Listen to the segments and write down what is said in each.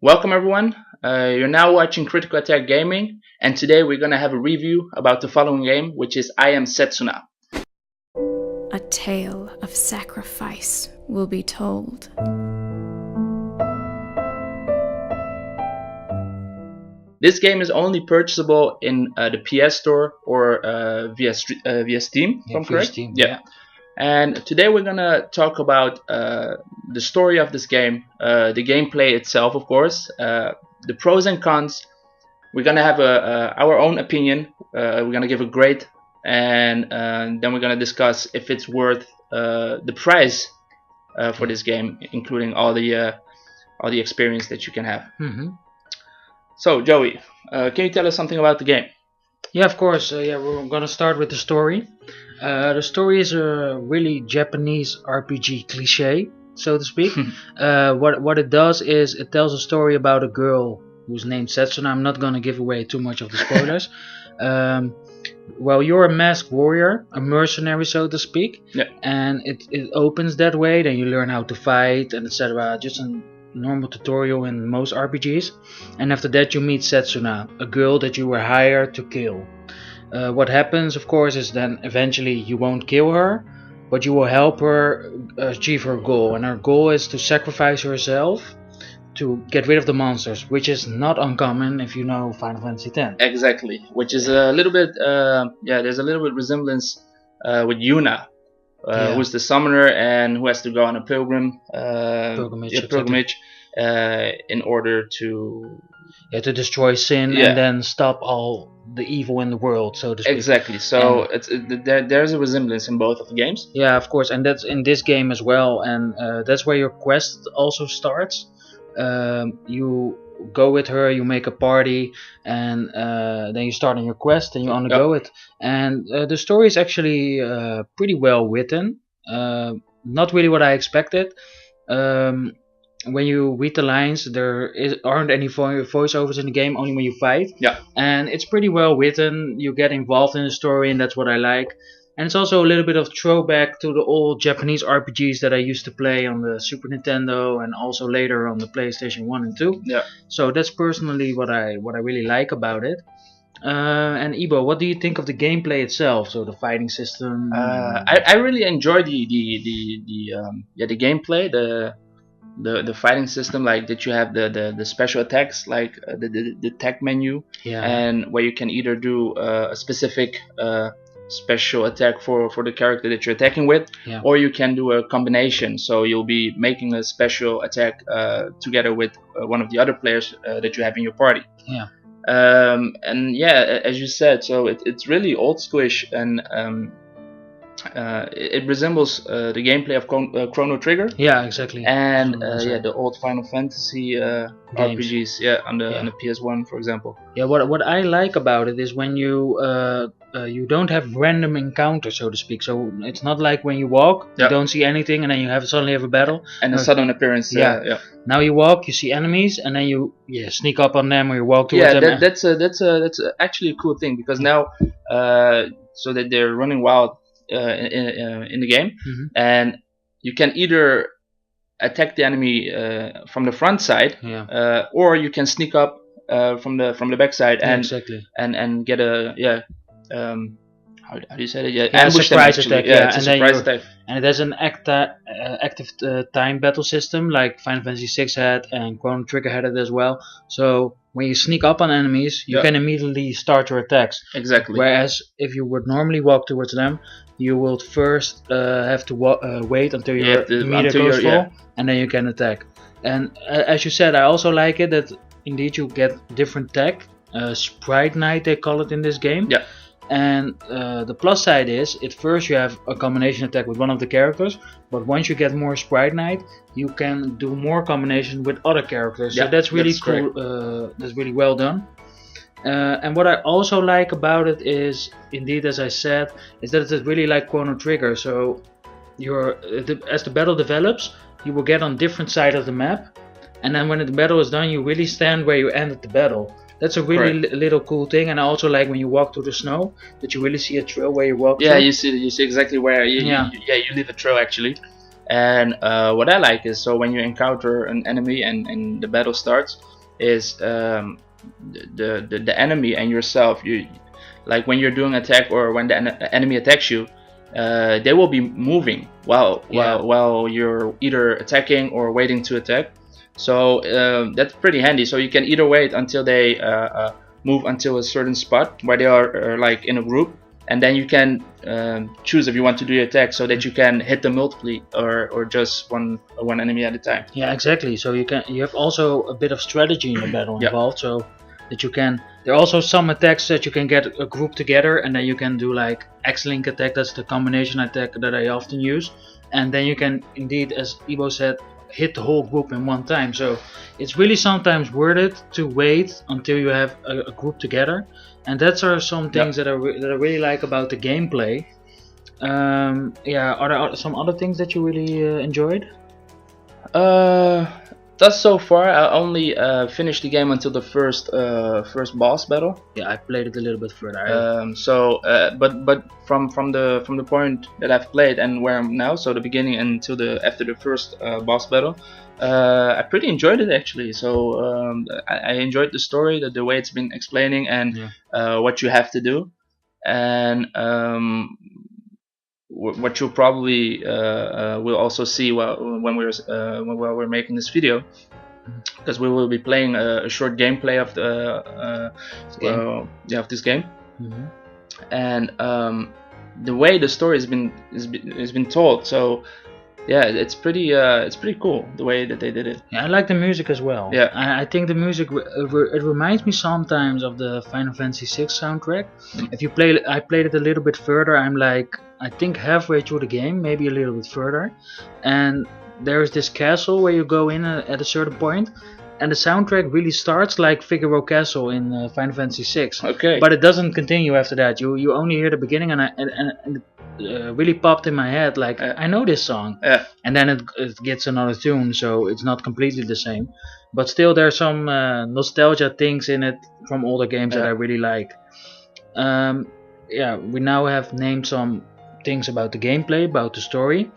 Welcome everyone. You're now watching Critical Attack Gaming, and today we're gonna have a review about the following game, which is I Am Setsuna. A tale of sacrifice will be told. This game is only purchasable in the PS Store or via Steam, if I'm correct? Steam, yeah. And today we're gonna talk about the story of this game, the gameplay itself, of course, the pros and cons. We're gonna have our own opinion. We're gonna give a grade, and then we're gonna discuss if it's worth the price for this game, including all the experience that you can have. So, Joey, can you tell us something about the game? Yeah, of course. We're gonna start with the story. The story is a really Japanese RPG cliche, so to speak. What it does is it tells a story about a girl who's named Setsuna. I'm not gonna give away too much of the spoilers. Well, you're a masked warrior, a mercenary, so to speak. Yeah. And it opens that way. Then you learn how to fight and etc. Just a normal tutorial in most RPGs. And after that you meet Setsuna, a girl that you were hired to kill. What happens, of course, is then eventually you won't kill her, but you will help her achieve her goal. And her goal is to sacrifice herself to get rid of the monsters, which is not uncommon if you know Final Fantasy X. Exactly, which is a little bit, there's a little bit resemblance with Yuna, who's the summoner and who has to go on a pilgrimage in order to destroy sin and then stop all the evil in the world, so to speak. Exactly. So there's a resemblance in both of the games. Yeah, of course, and that's in this game as well, and that's where your quest also starts. You go with her, you make a party, and then you start on your quest and you undergo it. And the story is actually pretty well written. Not really what I expected. When you read the lines, aren't any voiceovers in the game, only when you fight. Yeah. And it's pretty well written. You get involved in the story, and that's what I like. And it's also a little bit of throwback to the old Japanese RPGs that I used to play on the Super Nintendo and also later on the PlayStation 1 and 2. Yeah. So that's personally what I really like about it. And Ibo, what do you think of the gameplay itself? So the fighting system. I really enjoy the gameplay, the fighting system, like that you have the special attacks, like the tech menu, and where you can either do a specific special attack for the character that you're attacking with, or you can do a combination. So you'll be making a special attack together with one of the other players that you have in your party. And as you said, so it's really old schoolish, and it resembles the gameplay of Chrono Trigger. Yeah, exactly. And the old Final Fantasy RPGs. On the PS1, for example. Yeah, what I like about it is when you don't have random encounters, so to speak. So it's not like when you walk, you don't see anything, and then you suddenly have a battle and a sudden appearance. Now you walk, you see enemies, and then you sneak up on them or you walk towards them. That's actually a cool thing, because now so that they're running wild in the game, and you can either attack the enemy from the front side, or you can sneak up from the back side and get a how do you say that? Ambush surprise them, attack. It's a surprise attack. And it has an active time battle system like Final Fantasy VI had, and Chrono Trigger had it as well. So when you sneak up on enemies, you can immediately start your attacks. Exactly. Whereas if you would normally walk towards them, you will first have to wait until your meter goes full, and then you can attack. And as you said, I also like it that indeed you get different tech. Sprite Night they call it in this game. Yeah. And the plus side is, at first you have a combination attack with one of the characters, but once you get more Sprite Night, you can do more combination with other characters. So that's really cool. That's really well done. And what I also like about it is, indeed, as I said, is that it's really like Chrono Trigger. So as the battle develops, you will get on different sides of the map, and then when the battle is done, you really stand where you ended the battle. That's a really little cool thing. And I also like when you walk through the snow, that you really see a trail where you walk through. You see exactly where you leave a trail actually. And what I like is, so when you encounter an enemy and the battle starts, is the enemy and yourself, you like when you're doing attack or when the enemy attacks you, they will be moving while you're either attacking or waiting to attack. So that's pretty handy. So you can either wait until they move until a certain spot where they are like in a group, and then you can choose if you want to do your attack, so that you can hit them multiply or just one enemy at a time. Yeah, exactly. So you have also a bit of strategy in the battle involved, so that you can. There are also some attacks that you can get a group together, and then you can do like X-Link attack. That's the combination attack that I often use, and then you can indeed, as Ibo said, hit the whole group in one time. So it's really sometimes worth it to wait until you have a group together, and that's are some things that I really like about the gameplay. Are there some other things that you really enjoyed? Thus so far, I only finished the game until the first boss battle. Yeah, I played it a little bit further. But from the point that I've played and where I'm now, so the beginning until after the first boss battle, I pretty enjoyed it actually. So I enjoyed the story, the way it's been explaining, and what you have to do, and what you'll probably will also see when we're making this video, because we will be playing a short gameplay of of this game. And the way the story has been told, so yeah, it's pretty cool the way that they did it. Yeah, I like the music as well. Yeah, I think the music it reminds me sometimes of the Final Fantasy VI soundtrack. If you I played it a little bit further. I'm like, I think halfway through the game, maybe a little bit further, and there is this castle where you go in at a certain point, and the soundtrack really starts like Figaro Castle in Final Fantasy VI. Okay. But it doesn't continue after that. You only hear the beginning, and it really popped in my head. Like I know this song. Yeah. And then it gets another tune, so it's not completely the same. But still, there's some nostalgia things in it from older games that I really like. We now have named some things about the gameplay, about the story,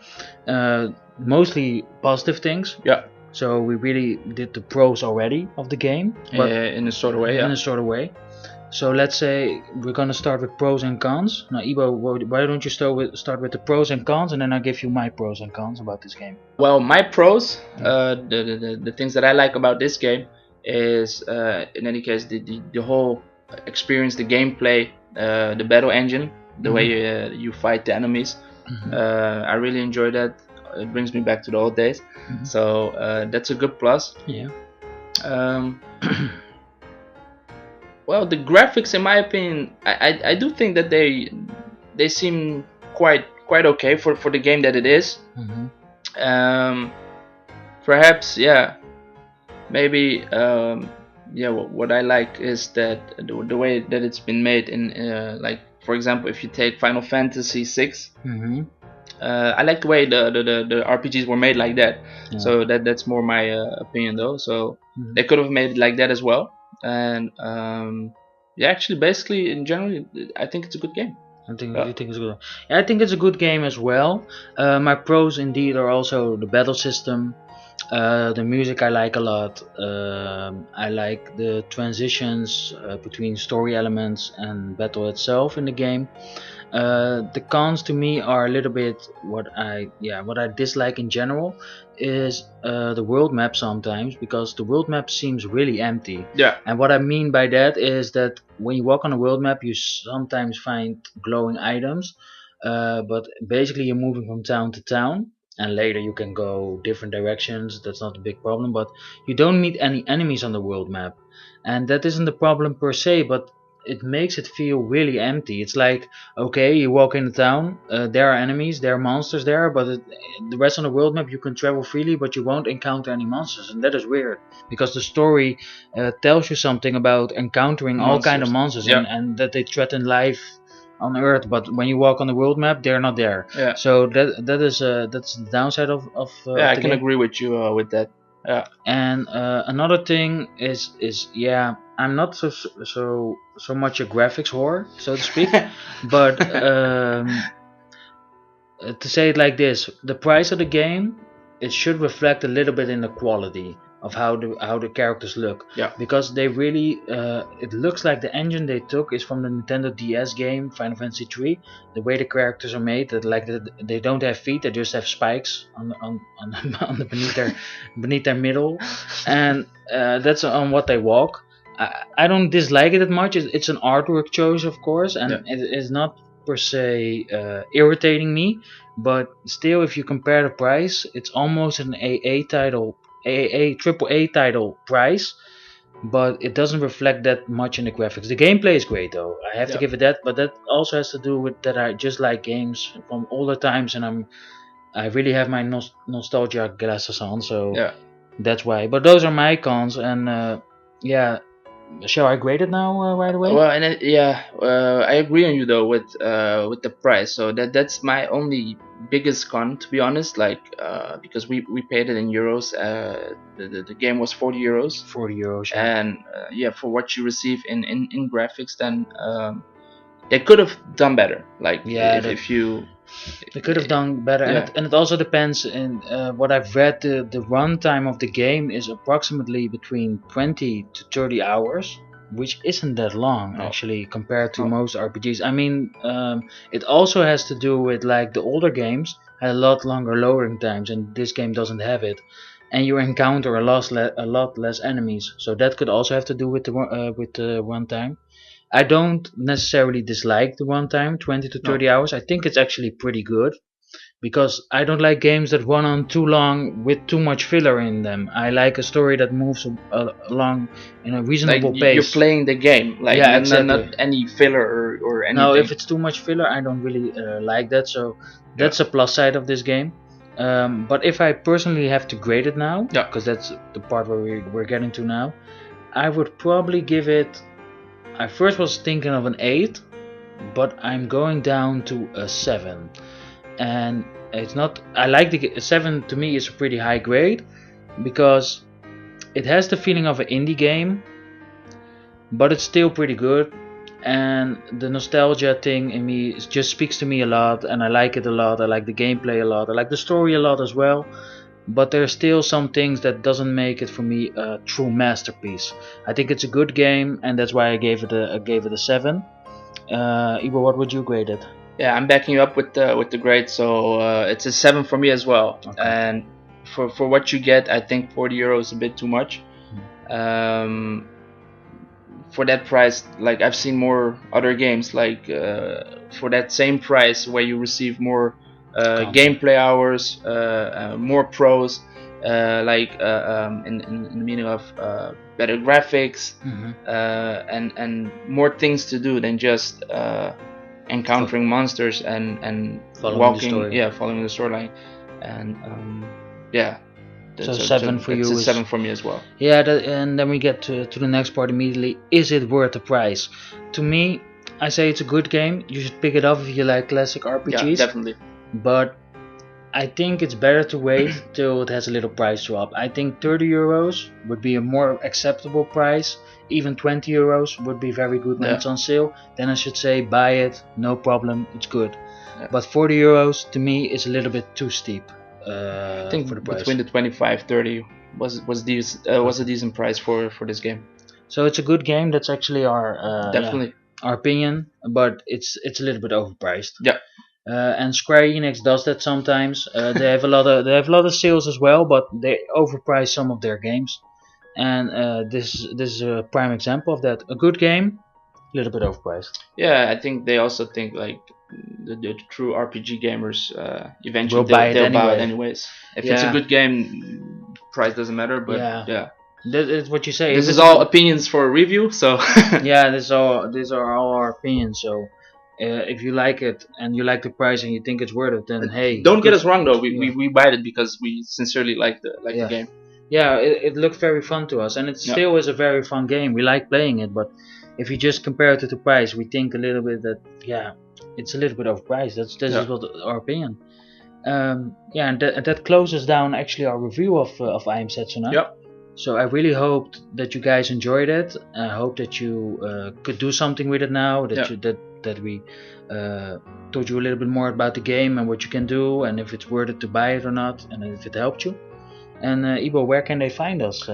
mostly positive things. Yeah. So we really did the pros already of the game, but in a sort of way. In a sort of way. So let's say we're gonna start with pros and cons. Now, Ibo, why don't you start with the pros and cons, and then I'll give you my pros and cons about this game. Well, my pros, the things that I like about this game is, in any case, the whole experience, the gameplay, the battle engine, the way you fight the enemies. I really enjoy that. It brings me back to the old days. So that's a good plus. Yeah. Well, the graphics, in my opinion, I do think that they seem quite okay for the game that it is. Perhaps, maybe, what I like is that the way that it's been made in, like, for example, if you take Final Fantasy VI, I like the way the RPGs were made like that. So that's more my opinion though. So they could have made it like that as well. And actually, basically, in general, I think it's a good game. You think it's good? Yeah, I think it's a good game as well. My pros indeed are also the battle system, the music I like a lot. I like the transitions between story elements and battle itself in the game. The cons to me are a little bit what I dislike in general is the world map sometimes, because the world map seems really empty. Yeah. And what I mean by that is that when you walk on a world map, you sometimes find glowing items, but basically you're moving from town to town, and later you can go different directions. That's not a big problem, but you don't meet any enemies on the world map, and that isn't the problem per se, but it makes it feel really empty. It's like, okay, you walk in the town, there are enemies, there are monsters there, but the rest of the world map you can travel freely, but you won't encounter any monsters, and that is weird, because the story tells you something about encountering all kind of monsters, and that they threaten life on Earth, but when you walk on the world map, they're not there. Yeah. So that's the downside of I can agree with you with that. Yeah. And another thing is I'm not so much a graphics whore, so to speak, but to say it like this, the price of the game, it should reflect a little bit in the quality of how the characters look. Yeah. Because they really, it looks like the engine they took is from the Nintendo DS game Final Fantasy 3. The way the characters are made, that like they don't have feet, they just have spikes on the beneath their middle, and that's on what they walk. I don't dislike it that much. It's an artwork choice, of course, and it is not per se irritating me. But still, if you compare the price, it's almost an AA title, AAA title price, but it doesn't reflect that much in the graphics. The gameplay is great, though. I have to give it that, but that also has to do with that I just like games from older times, and I really have my nostalgia glasses on, so that's why. But those are my cons, and yeah. Shall I grade it now right away? Well, and I agree on you though with the price. So that's my only biggest con, to be honest. Like because we paid it in euros. The game was 40 euros. 40 euros. And for what you receive in graphics, then they could have done better. Like if you. They could have done better, and it also depends. In what I've read, the runtime of the game is approximately between 20 to 30 hours, which isn't that long actually compared to most RPGs. I mean, it also has to do with like the older games had a lot longer loading times, and this game doesn't have it. And you encounter a lot less enemies, so that could also have to do with the runtime. I don't necessarily dislike the runtime, 20 to 30 hours. I think it's actually pretty good, because I don't like games that run on too long with too much filler in them. I like a story that moves along in a reasonable pace. You're playing the game, like not any filler or anything. No, if it's too much filler, I don't really like that. So that's a plus side of this game. But if I personally have to grade it now, because that's the part where we're getting to now, I would probably give it. I first was thinking of an 8, but I'm going down to a 7. And it's not. I like the 7. To me is a pretty high grade, because it has the feeling of an indie game, but it's still pretty good. And the nostalgia thing in me just speaks to me a lot, and I like it a lot. I like the gameplay a lot. I like the story a lot as well. But there's still some things that doesn't make it for me a true masterpiece. I think it's a good game, and that's why I gave it a 7. Ivo, what would you grade it? Yeah, I'm backing you up with the grade, so it's a 7 for me as well. Okay. And for what you get, I think 40 euros is a bit too much. For that price, like I've seen more other games like for that same price where you receive more gameplay hours, more pros, in the meaning of better graphics, and more things to do than just encountering monsters and following the storyline, and so 7 for you. It's a 7 for me as well. Yeah, and then we get to the next part immediately. Is it worth the price? To me, I say it's a good game. You should pick it up if you like classic RPGs. Yeah, definitely. But I think it's better to wait till it has a little price drop. I think 30 euros would be a more acceptable price. Even 20 euros would be very good when it's on sale. Then I should say buy it, no problem, it's good. Yeah. But 40 euros to me is a little bit too steep. I think for the price. Between the 25-30 was a decent price for this game. So it's a good game. That's actually our definitely our opinion, but it's a little bit overpriced. Yeah. And Square Enix does that sometimes. They have a lot of sales as well, but they overprice some of their games. And this is a prime example of that. A good game, a little bit overpriced. Yeah, I think they also think like the true RPG gamers eventually they'll buy it anyways. If it's a good game, price doesn't matter. But yeah. That's what you say. This is all opinions for a review, so yeah, these are all our opinions. So if you like it and you like the price and you think it's worth it, then hey. Don't get us wrong though. We buy it because we sincerely like the game. Yeah, it looked very fun to us, and it still is a very fun game. We like playing it, but if you just compare it to the price, we think a little bit that it's a little bit overpriced. This is what our opinion. And that closes down actually our review of I Am Setsuna. Yep. So I really hoped that you guys enjoyed it. I hope that you could do something with it now. That that we told you a little bit more about the game and what you can do, and if it's worth it to buy it or not, and if it helped you. And Ibo, where can they find us?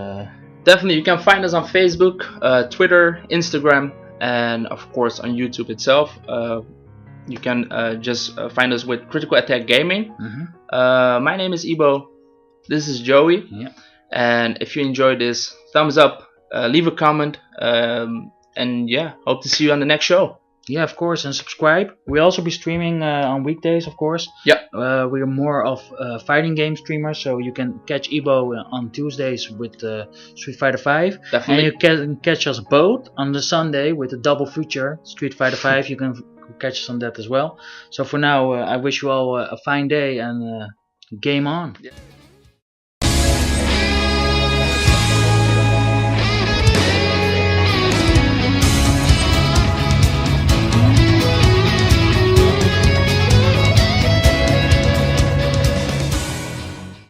Definitely, you can find us on Facebook, Twitter, Instagram, and of course on YouTube itself. You can just find us with Critical Attack Gaming. My name is Ibo. This is Joey. Yeah. And if you enjoyed this, thumbs up, leave a comment, and yeah, hope to see you on the next show. Yeah, of course, and subscribe. We'll also be streaming on weekdays, of course. Yep. We are more of fighting game streamers, so you can catch Ibo on Tuesdays with Street Fighter V. Definitely. And you can catch us both on the Sunday with the double feature, Street Fighter V. You can catch us on that as well. So for now, I wish you all a fine day and game on. Yeah.